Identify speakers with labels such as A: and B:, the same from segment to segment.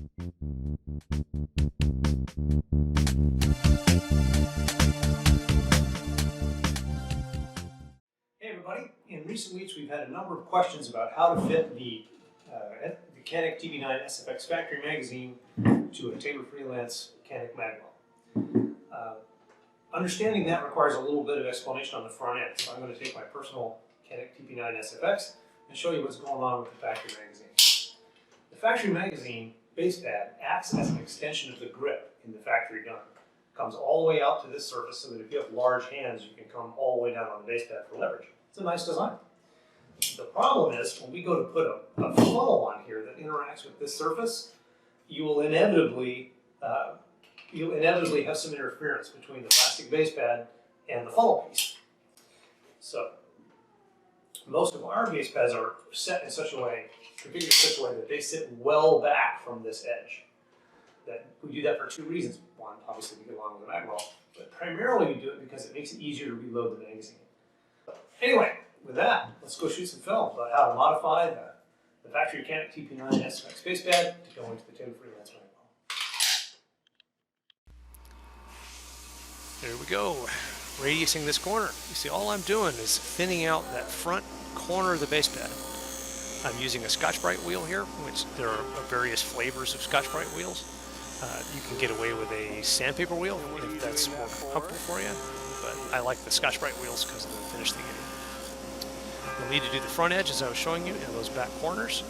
A: Hey everybody, in recent weeks we've had a number of questions about how to fit the Canik TP9 SFX factory magazine to a Taylor Freelance Canik Magwell. Understanding that requires a little bit of explanation on the front end, so I'm going to take my personal Canik TP9 SFX and show you what's going on with the factory magazine. The factory magazine base pad acts as an extension of the grip in the factory gun. It comes all the way out to this surface so that if you have large hands you can come all the way down on the base pad for leverage. It's a nice design. The problem is when we go to put a funnel on here that interacts with this surface, you will inevitably have some interference between the plastic base pad and the funnel piece. So most of our base pads are set in such a way, configured in such a way that they sit well back from this edge. We do that for two reasons. One, obviously to get along with the Magwell, but primarily we do it because it makes it easier to reload the magazine. Anyway, with that, let's go shoot some film about how to modify the factory Canik TP9 SFX base pad to go into the Taylor Freelance Magwell.
B: There we go, radiusing this corner. You see, all I'm doing is thinning out that front corner of the base pad. I'm using a Scotch-Brite wheel here, which there are various flavors of Scotch-Brite wheels. You can get away with a sandpaper wheel if that's more comfortable for you, but I like the Scotch-Brite wheels because of the finish they give you. You'll need to do the front edge as I was showing you and those back corners.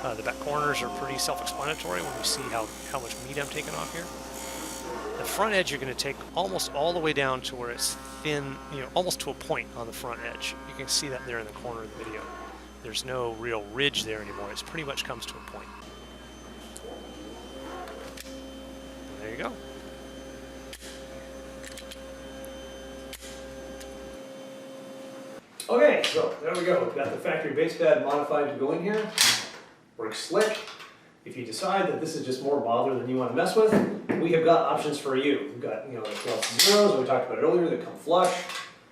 B: The back corners are pretty self-explanatory when you see how much meat I'm taking off here. The front edge you're going to take almost all the way down to where it's thin, almost to a point on the front edge. You can see that there in the corner of the video. There's no real ridge there anymore. It pretty much comes to a point. And there you go.
A: Okay, so there we go. We've got the factory base pad modified to go in here. Works slick. If you decide that this is just more bother than you want to mess with, we have got options for you. We've got, the plus zeros, we talked about earlier, that come flush.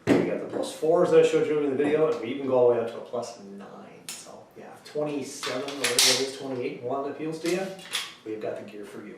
A: We got the plus fours that I showed you in the video, and we even go all the way up to a plus 9. So, yeah, 27, or whatever it is, 28, one appeals to you, we've got the gear for you.